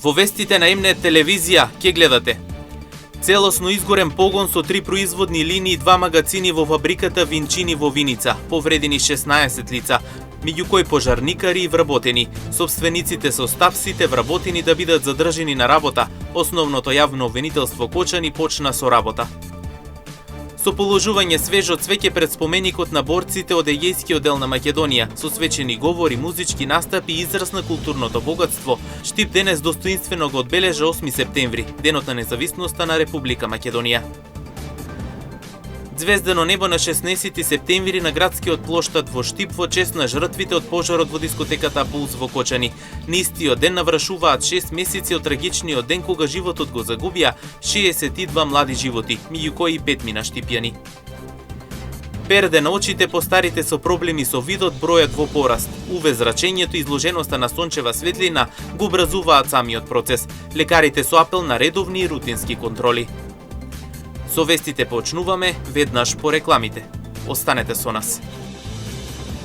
Во вестите на МН телевизија ќе гледате: целосно изгорен погон со 3 производни линии и 2 магазини во фабриката Винчини во Виница, повредени 16 лица, меѓу кои пожарникари и вработени. Собствениците со став сите вработени да бидат задржани на работа. Основното јавно обвинителство Кочани почна со работа. Со положување свежо цвеќе пред споменикот на борците од Егејскиот дел на Македонија, со свечени говори, музички настапи и израз на културното богатство, Штип денес достоинствено го одбележа 8 септември, денот на независноста на Република Македонија. Звездено небо на 16 септември на градскиот плоштад во Штип во чест на жртвите од пожарот во дискотеката Пулс во Кочани. На истиот ден навршуваат 6 месеци од трагичниот ден кога животот го загубија 62 млади животи, меѓу кои 5 мина штипјани. Перде на очите по старите со проблеми со видот бројат во пораст. УВ зрачењето и изложеноста на сончева светлина го образуваат самиот процес. Лекарите со апел на редовни и рутински контроли. Со вестите почнуваме веднаш по рекламите. Останете со нас.